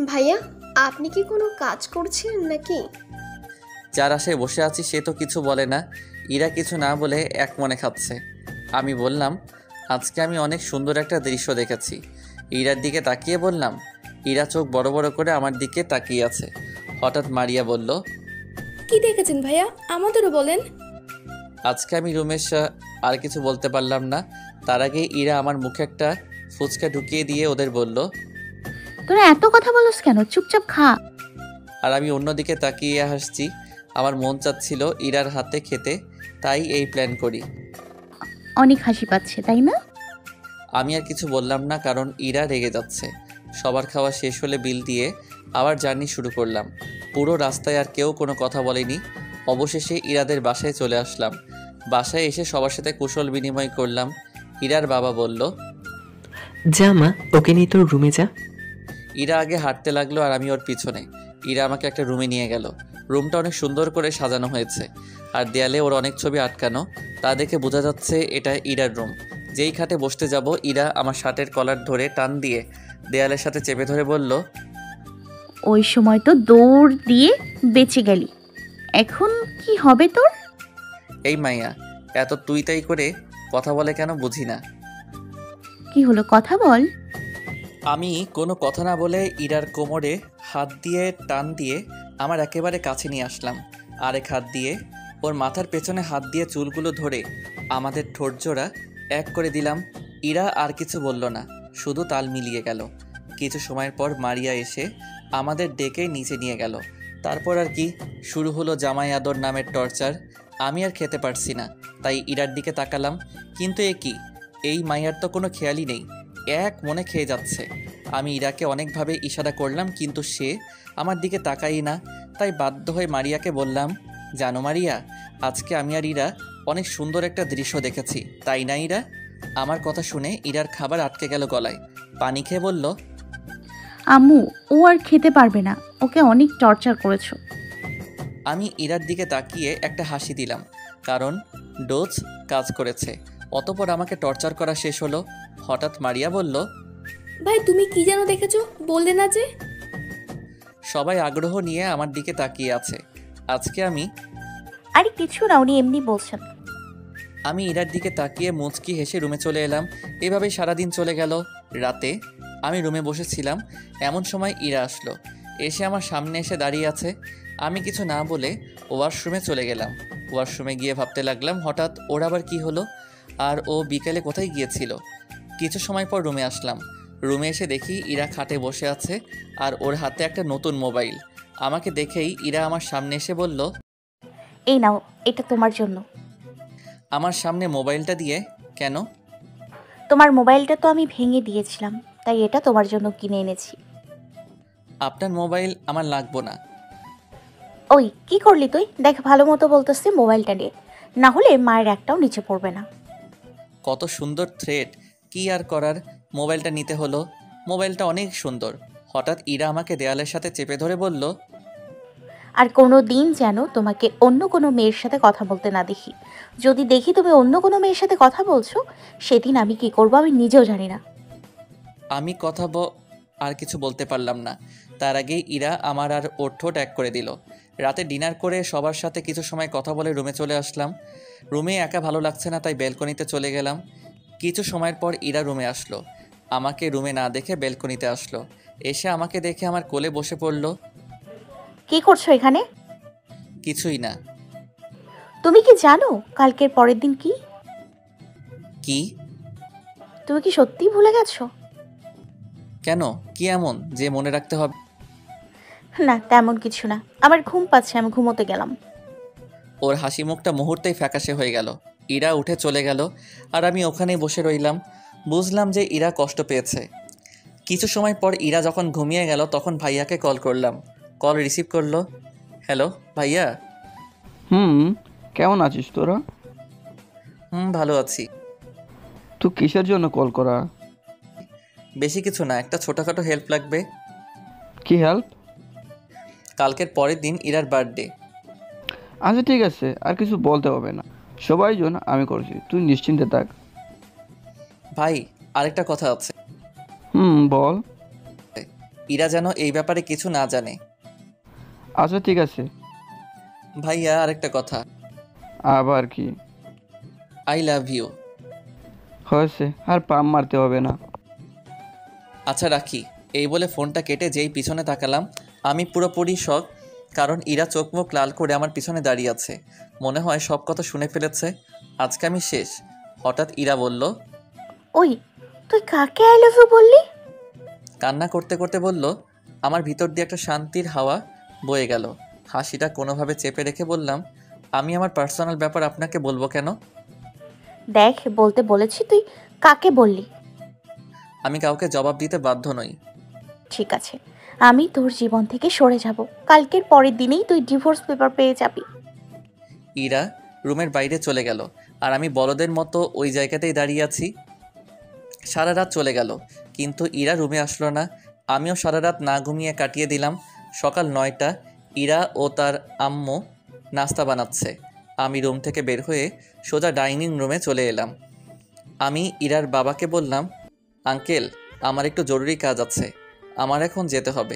ভাইয়া, আপনি কি কোনো কাজ করছেন নাকি? যার আশায় বসে আছি সে তো কিছু বলে না। ইরা কিছু না বলে এক মনে খাচ্ছে। আমি বললাম, আজকে আমি অনেক সুন্দর একটা দৃশ্য দেখেছি। ইরার দিকে তাকিয়ে বললাম। ইরা চোখ বড় বড় করে আমার দিকে তাকিয়ে আছে। হঠাৎ মারিয়া বলল, কি দেখেছেন ভাইয়া, আমাদেরও বলেন। আজকে আমি আর কিছু বলতে পারলাম না। তার আগে ইরা আমার মুখে একটা ফুচকা ঢুকিয়ে দিয়ে ওদের বলল। তোরা এত কথা বলছ কেন? চুপচাপ খা। আর আমি অন্যদিকে তাকিয়ে হাসছি। আমার মন চাচ্ছিল ইরার হাতে খেতে, তাই এই প্ল্যান করি। অনেক হাসি পাচ্ছে, তাই না? আমি আর কিছু বললাম না, কারণ ইরা রেগে যাচ্ছে। সবার খাওয়া শেষ হলে বিল দিয়ে আবার জার্নি শুরু করলাম। পুরো রাস্তায় আর কেউ কোনো কথা বলেনি। অবশেষে ইরাদের বাসায় চলে আসলাম। বাসায় এসে সবার সাথে কুশল বিনিময় করলাম। ইরার বাবা বলল, যা মা, ওকে নিয়ে তোর রুমে যা। ইরা আগে হাঁটতে লাগলো আর আমি ওর পিছনে। ইরা আমাকে একটা রুমে নিয়ে গেল। রুমটা অনেক সুন্দর করে সাজানো হয়েছে, আর দেয়ালে ওর অনেক ছবি আটকানো। তা দেখে বোঝা যাচ্ছে এটা ইরার রুম। যেই খাটে বসতে যাব, ইরা আমার শার্টের কলার ধরে টান দিয়ে দেয়ালের সাথে চেপে ধরে বলল, ওই সময় তো দৌড় দিয়ে বেঁচে গেলি, এখন কি হবে তোর? এই মাইয়া এত তুই তাই করে কথা বলে কেন বুঝি না। কি হলো, কথা বল। আমি কোনো কথা না বলে ইরার কোমরে হাত দিয়ে টান দিয়ে আমার একেবারে কাছে নিয়ে আসলাম। আরেক হাত দিয়ে ওর মাথার পেছনে হাত দিয়ে চুলগুলো ধরে আমাদের ঠোঁটজোড়া এক করে দিলাম। ইরা আর কিছু বলল না, শুধু তাল মিলিয়ে গেল। কিছু সময়ের পর মারিয়া এসে আমাদের ডেকে নিচে নিয়ে গেল। তারপর আর কি শুরু হলো জামাই আদর নামের টর্চার। আমি আর খেতে পারছি না, তাই ইরার দিকে তাকালাম। কিন্তু কি, এই মাইয়ার তো কোনো খেয়ালই নেই, এক মনে খেয়ে যাচ্ছে। আমি ইরাকে অনেকভাবে ইশারা করলাম, কিন্তু সে আমার দিকে তাকাই না। তাই বাধ্য হয়ে মারিয়াকে বললাম, জানো মারিয়া, আজকে আমি আর ইরা অনেক সুন্দর একটা দৃশ্য দেখেছি, তাই না ইরা? আমার কথা শুনে ইরার খাবার আটকে গেল গলায়। পানি খেয়ে বলল, আম্মু, ও আর খেতে পারবে না, ওকে অনেক টর্চার করেছো। আমি ইরার দিকে তাকিয়ে একটা হাসি দিলাম, কারণ ডোজ কাজ করেছে। অতপর আমাকে টর্চার করা শেষ হলো। হঠাৎ মারিয়া বলল, ভাই তুমি কি যেন দেখেছো, বললে না যে? সবাই আগ্রহ নিয়ে আমার দিকে তাকিয়ে আছে। আজকে আরে কিছু না, উনি এমনি বলছেন। আমি ইরার দিকে তাকিয়ে মুচকি হেসে রুমে চলে এলাম। এভাবেই সারাদিন চলে গেল। রাতে আমি রুমে বসেছিলাম, এমন সময় ইরা আসলো। এসে আমার সামনে এসে দাঁড়িয়ে আছে। আমি কিছু না বলে ওয়াশরুমে চলে গেলাম। ওয়াশরুমে গিয়ে ভাবতে লাগলাম, হঠাৎ ওর আবার কি হলো, আর ও বিকেলে কোথায় গিয়েছিল। কিছু সময় পর রুমে আসলাম। রুমে এসে দেখি ইরা খাটে বসে আছে, আর ওর হাতে একটা নতুন মোবাইল। আমাকে দেখেই ইরা আমার সামনে এসে বলল, এই নাও, এটা তোমার জন্য। আমার সামনে মোবাইলটা দিয়ে। কেন? তোমার মোবাইলটা তো আমি ভেঙে দিয়েছিলাম, তাই এটা তোমার জন্য কিনে এনেছি। আপনার মোবাইল আমার লাগবো না। ওই কি করলি তুই? দেখ, ভালো মতো বলতেছি, মোবাইলটা নিয়ে, না হলে মায়ের একটাও নিচে পড়বে না। কত সুন্দর থ্রেড, কি আর করার, মোবাইলটা নিতে হলো। মোবাইলটা অনেক সুন্দর। হঠাৎ ইরা আমাকে দেয়ালের সাথে চেপে ধরে বলল, আর কোনো দিন যেন তোমাকে অন্য কোনো মেয়ের সাথে কথা বলতে না দেখি। যদি দেখি তুমি অন্য কোনো মেয়ের সাথে কথা বলছো, সেদিন আমি কি করবো আমি নিজেও জানি না। আমি আর কিছু বলতে পারলাম না। তার আগেই ইরা আমার আর ওর ঠোঁট এক করে দিল। রাতে ডিনার করে সবার সাথে কিছু সময় কথা বলে রুমে চলে আসলাম। রুমে একা ভালো লাগছে না, তাই ব্যালকনিতে চলে গেলাম। কিছু সময়ের পর ইরা রুমে আসলো। আমাকে রুমে না দেখে ব্যালকনিতে আসলো। এসে আমাকে দেখে আমার কোলে বসে পড়ল। কি করছো এখানে? কিছুই না। তুমি কি জানো কালকের পরের দিন কি? কি? তুমি কি সত্যিই ভুলে গেছো? কেন, কি এমন যে মনে রাখতে হবে? না, তেমন কিছু না, আমার ঘুম পাচ্ছে, আমি ঘুমোতে গেলাম। ওর হাসি মুখটা মুহূর্তেই ফ্যাকাশে হয়ে গেল। ইরা উঠে চলে গেল, আর আমি ওখানেই বসে রইলাম। বুঝলাম যে ইরা কষ্ট পেয়েছে। কিছু সময় পর ইরা যখন ঘুমিয়ে গেল, তখন ভাইয়াকে কল করলাম। কল রিসিভ করলো। হ্যালো ভাইয়া। কেমন আছিস তোরা? ভালো আছি। তুই কিসের জন্য কল করা? বেশি কিছু না, একটা ছোটোখাটো হেল্প লাগবে। কি হেল্প? কালকের পরের দিন ইরার বার্থডে। আচ্ছা ঠিক আছে, আর কিছু বলতে হবে না, সবাই জন আমি করছি, তুই নিশ্চিন্তে থাক। ভাই, আরেকটা কথা আছে। বল। ইরা যেন এই ব্যাপারে কিছু না জানে। আচ্ছা ঠিক আছে। ভাইয়া, আরেকটা কথা। আবার কি? I love you. হয়েছে, আর পাম মারতে হবে না। আচ্ছা রাখি। এই বলে ফোনটা কেটে যেই পিছনে তাকালাম, আমি পুরোপুরি শক। কারণ ইরা চোখ মুখ লাল করে আমার পিছনে দাঁড়িয়ে আছে। মনে হয় সব কথা শুনে ফেলেছে। আজকে আমি শেষ। হঠাৎ ইরা বলল, ওই, তুই কাকে আই লাভ ইউ বললি? কান্না করতে করতে বলল। আমার ভিতর দিয়ে একটা শান্তির হাওয়া বয়ে গেল। হাসিটা কোনোভাবে চেপে রেখে বললাম, আমি আমার পার্সোনাল ব্যাপার আপনাকে বলবো কেন? দেখ, বলতে বলেছি, তুই কাকে বললি? আমি কাউকে জবাব দিতে বাধ্য নই। ঠিক আছে, আমি তোর জীবন থেকে সরে যাব। কালকের পরের দিনেই তুই ডিভোর্স পেপার পেয়ে যাবি। ইরা রুমের বাইরে চলে গেল, আর আমি বলদের মতো ওই জায়গাতেই দাঁড়িয়ে আছি। সারা রাত চলে গেল, কিন্তু ইরা রুমে আসলো না। আমিও সারা রাত না ঘুমিয়ে কাটিয়ে দিলাম। সকাল 9টা, ইরা ও তার আম্মু নাস্তা বানাচ্ছে। আমি রুম থেকে বের হয়ে সোজা ডাইনিং রুমে চলে এলাম। আমি ইরার বাবাকে বললাম, আঙ্কেল, আমার একটু জরুরি কাজ আছে, আমার এখন যেতে হবে।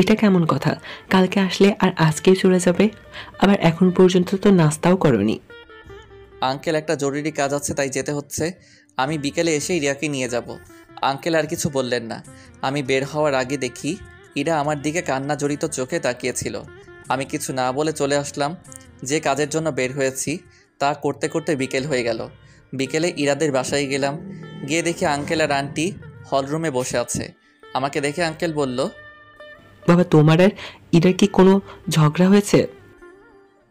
এটা কেমন কথা? কালকে আসলে আর আজকেই চলে যাবে? আবার এখন পর্যন্ত তো নাস্তাও করনি। আঙ্কেল, একটা জরুরি কাজ আছে, তাই যেতে হচ্ছে। আমি বিকেলে এসে ইরাকে নিয়ে যাব। আঙ্কেল আর কিছু বললেন না। আমি বের হওয়ার আগে দেখি ইরা আমার দিকে কান্না জড়িত চোখে তাকিয়েছিল। আমি কিছু না বলে চলে আসলাম। যে কাজের জন্য বের হয়েছি তা করতে করতে বিকেল হয়ে গেল। বিকেলে ইরাদের বাসায় গেলাম। গিয়ে দেখি আঙ্কেল আর আন্টি হলরুমে বসে আছে। আমাকে দেখে আঙ্কেল বলল, বাবা, তোমার আর ইরার কি কোনো ঝগড়া হয়েছে?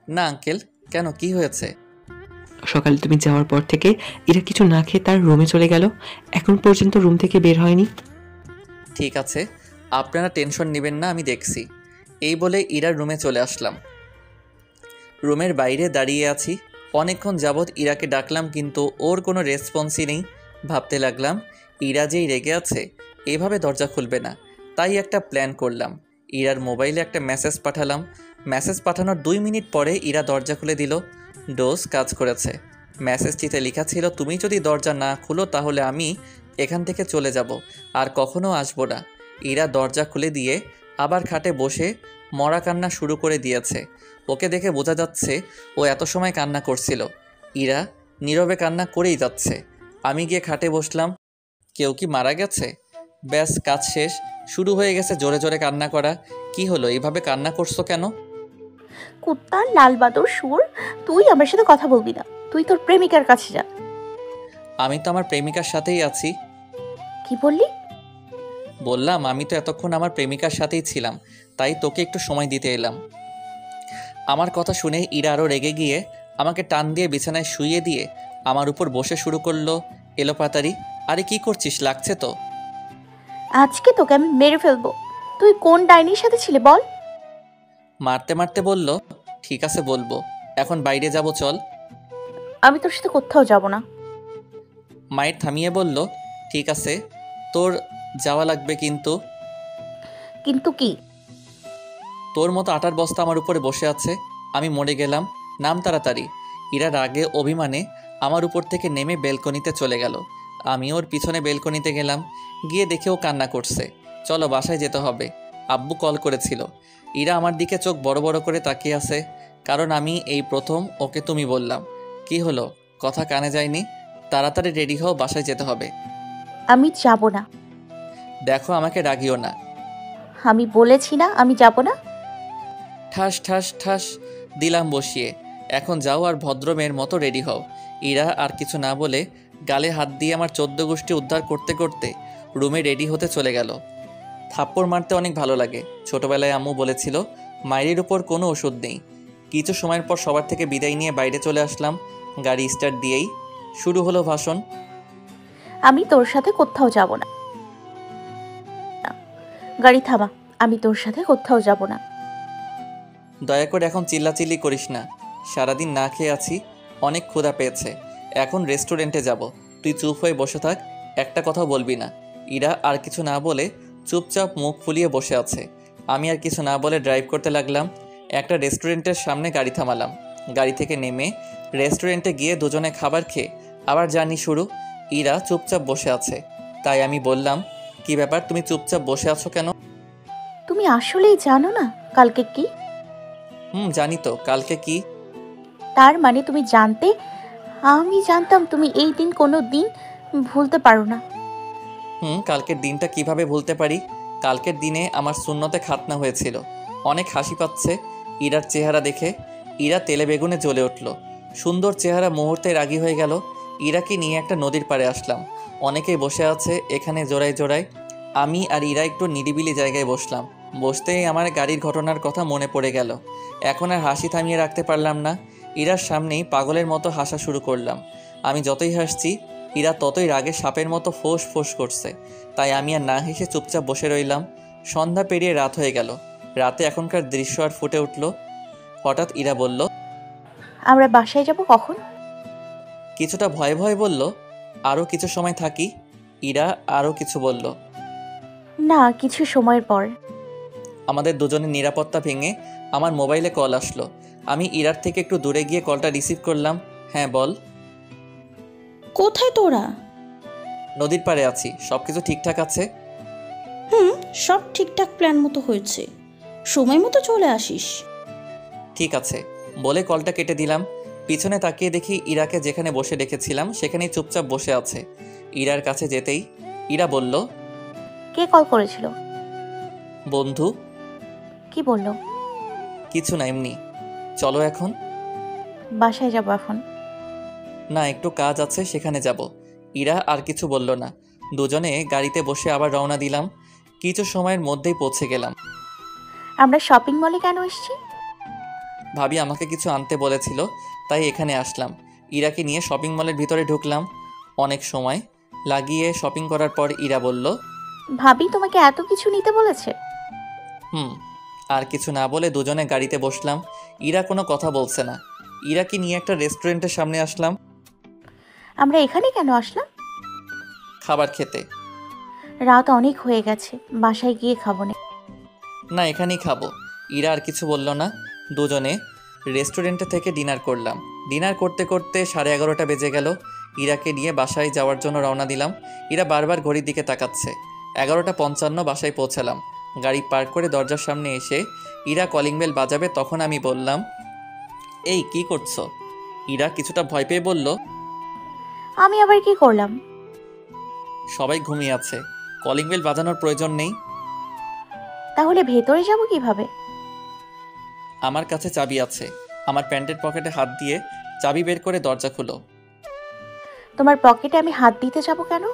না আঙ্কেল, কেন, কি হয়েছে? সকালে তুমি যাওয়ার পর থেকে ইরা কিছু না খেয়ে তার রুমে চলে গেল, এখন পর্যন্ত রুম থেকে বের হয়নি। ঠিক আছে, আপনারা টেনশন নেবেন না, আমি দেখছি। এই বলে ইরার রুমে চলে আসলাম। রুমের বাইরে দাঁড়িয়ে আছি। অনেকক্ষণ যাবৎ ইরাকে ডাকলাম, কিন্তু ওর কোনো রেসপন্সই নেই। ভাবতে লাগলাম, ইরা যেই রেগে আছে, এভাবে দরজা খুলবে না। তাই একটা প্ল্যান করলাম। ইরার মোবাইলে একটা মেসেজ পাঠালাম। মেসেজ পাঠানোর 2 মিনিট পরে ইরা দরজা খুলে দিল। ডোজ কাজ করেছে। মেসেজটিতে লেখা ছিল, তুমি যদি দরজা না খুলো তাহলে আমি এখান থেকে চলে যাব, আর কখনো আসবো না। ইরা দরজা খুলে দিয়ে আবার খাটে বসে মরা কান্না শুরু করে দিয়েছে। ওকে দেখে বোঝা যাচ্ছে ও এত সময় কান্না করছিল। ইরা নীরবে কান্না করেই যাচ্ছে। আমি গিয়ে খাটে বসলাম। কেউ কি মারা গেছে? ব্যাস, কাজ শেষ। শুরু হয়ে গেছে জোরে জোরে কান্না করা। কি হলো, এইভাবে কান্না করছো কেন? কুত্তার লাল বাদর সুর, তুই আমার সাথে কথা বলবি না। তুই তোর প্রেমিকার কাছে যা। আমি তো আমার প্রেমিকার সাথেই আছি। কি বললি? বললাম, আমি তো এতক্ষণ আমার প্রেমিকার সাথেই ছিলাম, তাই তোকে একটু সময় দিতে এলাম। আমার কথা শুনে ইরা আরও রেগে গিয়ে আমাকে টান দিয়ে বিছানায় শুইয়ে দিয়ে আমার উপর বসে শুরু করলো এলোপাতারি। আরে কি করছিস, লাগছে তো? আজকে তোকে আমি মেরে ফেলবো। তুই কোন ডাইনির সাথে ছিলে বল? মারতে মারতে বলল, ঠিক আছে বলবো, এখন বাইরে যাব, চল। আমি তোর সাথে কোথাও যাব না। মায়ের থামিয়ে বলল, ঠিক আছে, তোর যাওয়া লাগবে, কিন্তু কিন্তু কি? তোর মতো আটার বস্তা আমার উপরে বসে আছে, আমি মরে গেলাম, নাম তাড়াতাড়ি। ইরা রাগে অভিমানে আমার উপর থেকে নেমে বেলকনিতে চলে গেল। আমি ওর পিছনে বেলকনিতে গেলাম। গিয়ে দেখে ও কান্না করছে। চলো, বাসায় যেতে হবে, আব্বু কল করেছিল। ইরা আমার দিকে চোখ বড় বড় করে তাকিয়ে আছে, কারণ আমি এই প্রথম ওকে তুমি বললাম। কি হলো, কথা কানে যায়নি? তাড়াতাড়ি রেডি হও, বাসায় যেতে হবে। আমি যাব না। দেখো, আমাকে রাগিও না। আমি বলেছি না আমি যাব না। ঠাস ঠাস ঠাস দিলাম বসিয়ে। এখন যাও আর ভদ্র মেয়ের মতো রেডি হও। ইরা আর কিছু না বলে গালে হাত দিয়ে আমার 14 গোষ্ঠী উদ্ধার করতে করতে রুমে রেডি হতে চলে গেল। থাপ্পড় মারতে অনেক ভালো লাগে। ছোটবেলায় আম্মু বলেছিল, মায়ের উপর কোনো ওষুধ নেই। কিছু সময়ের পর সবার থেকে বিদায় নিয়ে বাইরে চলে আসলাম। গাড়ি স্টার্ট দিয়েই শুরু হলো ভাষণ। আমি তোর সাথে কোথাও যাব না। গাড়ি থামা। আমি তোর সাথে কোথাও যাব না। দয়া করে এখন চিল্লাচিল্লি করিস না। সারাদিন না খেয়ে আছি, অনেক ক্ষুধা পেয়েছে। এখন রেস্টুরেন্টে যাব। তুই চুপ হয়ে বসে থাক, একটা কথাও বলবি না। ইরা আর কিছু না বলে চুপচাপ মুখ ফুলিয়ে বসে আছে। আমি আর কিছু না বলে ড্রাইভ করতে লাগলাম। একটা রেস্টুরেন্টের সামনে গাড়ি থামালাম। গাড়ি থেকে নেমে রেস্টুরেন্টে গিয়ে দুজনে খাবার খেয়ে আবার জার্নি শুরু। ইরা চুপচাপ বসে আছে। তাই আমি বললাম, কি ব্যাপার, তুমি চুপচাপ বসে আছো কেন? তুমি আসলেই জানো না কালকে কি? জানি তো, কালকে কি? তার মানে তুমি জানতে, আমি জানতাম তুমি এই দিন কোনো দিন ভুলতে পারো না। কালকের দিনটা কিভাবে ভুলতে পারি? কালকের দিনে আমার সুন্নতে খাতনা হয়েছিল। অনেক হাসি পাচ্ছে ইরার চেহারা দেখে। ইরা তেলে বেগুনে জ্বলে উঠল। সুন্দর চেহারা মুহূর্তে রাগী হয়ে গেল। ইরাকে নিয়ে একটা নদীর পাড়ে আসলাম। অনেকেই বসে আছে এখানে জোড়ায় জোড়ায়। আমি আর ইরা একটু নিরিবিলি জায়গায় বসলাম। বসতেই আমার গাড়ির ঘটনার কথা মনে পড়ে গেল। এখন আর হাসি থামিয়ে রাখতে পারলাম না। ইরার সামনেই পাগলের মতো হাসা শুরু করলাম। আমি যতই হাসছি ইরা ততই রাগে সাপের মতো ফোঁস ফোঁস করছে। তাই আমি আর না হেসে চুপচাপ বসে রইলাম। সন্ধ্যা পেরিয়ে রাত হয়ে গেল। রাতে এখনকার দৃশ্য আর ফুটে উঠল। হঠাৎ ইরা বলল, আমরা বাসায় যাব কখন? কিছুটা ভয়ে ভয়ে বলল, আরও কিছু সময় থাকি। ইরা আরও কিছু বলল। না, কিছু সময়ের পর। আমাদের দুজনের নিরাপত্তা ভেঙে আমার মোবাইলে কল আসলো। আমি ইরার থেকে একটু দূরে গিয়ে কলটা রিসিভ করলাম। হ্যাঁ বল। কোথায় তোরা? নদীর পাড়ে আছি। সব কিছু ঠিকঠাক আছে? সব ঠিকঠাক প্ল্যান মতো হয়েছে, সময় মতো চলে আসিস। ঠিক আছে বলে কলটা কেটে দিলাম। পিছনে তাকিয়ে দেখি ইরাকে যেখানে বসে রেখেছিলাম সেখানেই চুপচাপ বসে আছে। ইরার কাছে যেতেই ইরা বলল, কে কল করেছিল? বন্ধু। কি বললো? কিছু না, এমনি। চলো এখন। বাসায় যাব এখন। না, একটু কাজ আছে, সেখানে যাব। ইরা আর কিছু বলল না। দুজনে গাড়িতে বসে আবার রওনা দিলাম। কিছু সময়ের মধ্যেই পৌঁছে গেলাম। আমরা শপিং মলে কেন এসেছি? ভাবি আমাকে কিছু আনতে বলেছিল, তাই এখানে আসলাম। ইরাকে নিয়ে শপিং মলের ভিতরে ঢুকলাম। অনেক সময় লাগিয়ে শপিং করার পর ইরা বলল, ভাবি তোমাকে এত কিছু নিতে বলেছে? আর কিছু না বলে দুজনে গাড়িতে বসলাম। ইরা কোনো কথা বলছে না। ইরাকে নিয়ে একটা রেস্টুরেন্টের সামনে আসলাম। আমরা এখানে কেন আসলাম? খাবার খেতে। রাত অনেক হয়ে গেছে, বাসায় গিয়ে খাবো না। না, এখানেই খাবো। ইরা আর কিছু বলল না। দুজনে রেস্টুরেন্টে থেকে ডিনার করলাম। ডিনার করতে করতে 11:30 বেজে গেল। ইরাকে নিয়ে বাসায় যাওয়ার জন্য রওনা দিলাম। ইরা বারবার ঘড়ির দিকে তাকাচ্ছে। 11:55 বাসায় পৌঁছালাম। গাড়ি পার্ক করে দরজার সামনে এসে ইরা কলিং বেল বাজাবে, তখন আমি বললাম, এই কি করছো? ইরা কিছুটা ভয় পেয়ে বলল, আমি আবার কি করলাম? সবাই ঘুমিয়ে আছে, কলিং বেল বাজানোর প্রয়োজন নেই। তাহলে ভেতরে যাব কিভাবে? আমার কাছে চাবি আছে। আমার প্যান্টের পকেটে হাত দিয়ে চাবি বের করে দরজা খুলো। তোমার পকেটে আমি হাত দিতে যাব কেন?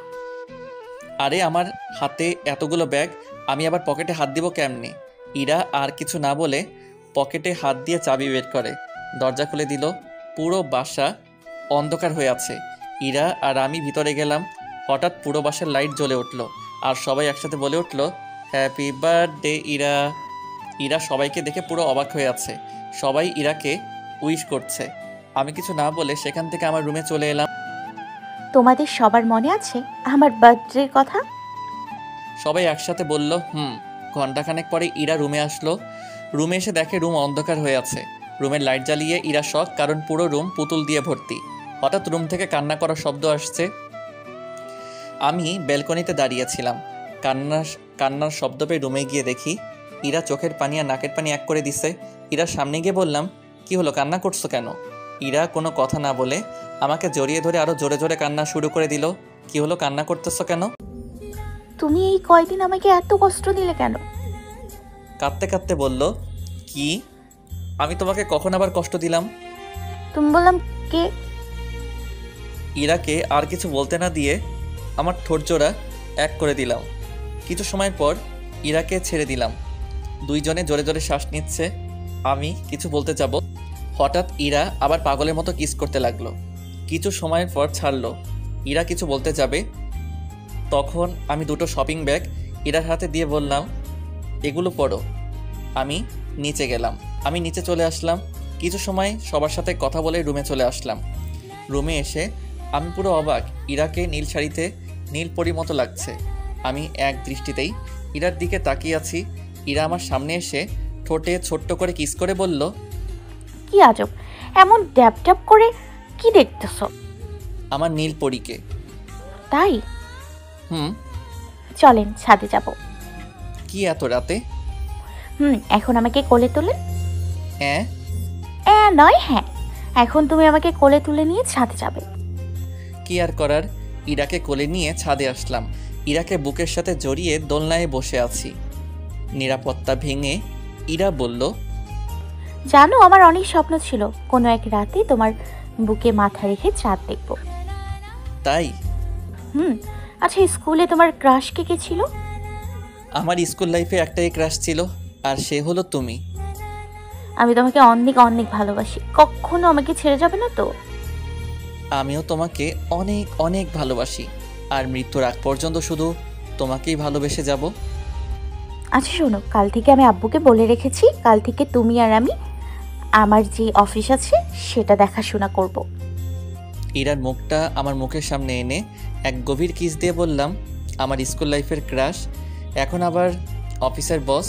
আরে আমার হাতে এতগুলো ব্যাগ, আমি আবার পকেটে হাত দিব কেমনে? ইরা আর কিছু না বলে পকেটে হাত দিয়ে চাবি বের করে দরজা খুলে দিল। পুরো বাসা অন্ধকার হয়ে আছে। ইরা আর আমি ভিতরে গেলাম। হঠাৎ পুরো বাসার লাইট জ্বলে উঠল আর সবাই একসাথে বলে উঠল, হ্যাপি বার্থডে ইরা। ইরা সবাইকে দেখে পুরো অবাক হয়ে আছে। সবাই ইরাকে উইশ করছে। আমি কিছু না বলে সেখান থেকে আমার রুমে চলে এলাম। তোমাদের সবার মনে আছে আমার বার্থডের কথা? সবাই একসাথে বলল, ঘণ্টাখানেক পরে ইরা রুমে আসলো। রুমে এসে দেখে রুম অন্ধকার হয়ে আছে। রুমের লাইট জ্বালিয়ে ইরা শক, কারণ পুরো রুম পুতুল দিয়ে ভর্তি। হঠাৎ রুম থেকে কান্না করার শব্দ আসছে। আমি ব্যালকনিতে দাঁড়িয়েছিলাম। কান্নার শব্দ পেয়ে রুমে গিয়ে দেখি ইরা চোখের পানি আর নাকের পানি এক করে দিছে। ইরার সামনে গিয়ে বললাম, কি হলো, কান্না করছো কেন? ইরা কোনো কথা না বলে আমাকে জড়িয়ে ধরে আরো জোরে জোরে কান্না শুরু করে দিল। কি হলো, কান্না করতেছো কেন? তুমি এই কয়দিন আমাকে এত কষ্ট দিলে কেন? কাঁদতে কাঁদতে বলল, কি আমি তোমাকে কখন আবার কষ্ট দিলাম? তুমি বললাম কে? ইরাকে আর কিছু বলতে না দিয়ে আমার ঠোঁটজোড়া এক করে দিলাম। কিছু সময়ের পর ইরাকে ছেড়ে দিলাম। দুইজনে জোরে জোরে শ্বাস নিচ্ছে। আমি কিছু বলতে যাব, হঠাৎ ইরা আবার পাগলের মতো কিস করতে লাগলো। কিছু সময়ের পর ছাড়লো। ইরা কিছু বলতে যাবে, তখন আমি দুটো শপিং ব্যাগ ইরার হাতে দিয়ে বললাম, এগুলো পড়ো। আমি নিচে গেলাম। আমি নিচে চলে আসলাম। কিছু সময় সবার সাথে কথা বলে রুমে চলে আসলাম। রুমে এসে আমি পুরো অবাক। ইরাকে নীল শাড়িতে নীল পরীর মতো লাগছে। আমি এক দৃষ্টিতেই ইরার দিকে তাকিয়ে আছি। ইরা আমার সামনে এসে ঠোঁটে ছোট্ট করে কিস করে বলল, কি আজব, এমন ড্যাপ ড্যাপ করে কি দেখতেছো? আমার নীল পরীকে। তাই? হুম। চলেন ছাদে যাব। কি এত রাতে? এখন আমাকে কোলে তুলে। হ্যাঁ। নয় হ্যাঁ, এখন তুমি আমাকে কোলে তুলে নিয়ে ছাদে যাবে। কি আর করার, ইরাকে কোলে নিয়ে ছাদে আসলাম। ইরাকে বুকের সাথে জড়িয়ে দোলনায় বসে আছি। নিরাপত্তা ভেঙে ইরা বলল, জানো আমার অনেক স্বপ্ন ছিল কোনো এক রাতে তোমার বুকে মাথা রেখে চাঁদ দেখব। তাই? আচ্ছা, স্কুলে তোমার ক্রাশ কে কে ছিল? আমার স্কুল লাইফে একটাই ক্রাশ ছিল, আর সে হলো তুমি। আমি তোমাকে অনেক অনেক ভালোবাসি, কখনো আমাকে ছেড়ে যাবে না তো? আমিও তোমাকে অনেক অনেক ভালোবাসি, আর মৃত্যুর আগ পর্যন্ত শুধু তোমাকেই ভালোবেসে যাব। আচ্ছা শোনো, কাল থেকে আমি আব্বুকে বলে রেখেছি, কাল থেকে তুমি আর আমি আমার যে অফিস আছে সেটা দেখাশোনা করব। ইরার মুখটা আমার মুখের সামনে এনে এক গভীর কিস দিয়ে বললাম, আমার স্কুল লাইফের ক্রাশ এখন আবার অফিসের বস।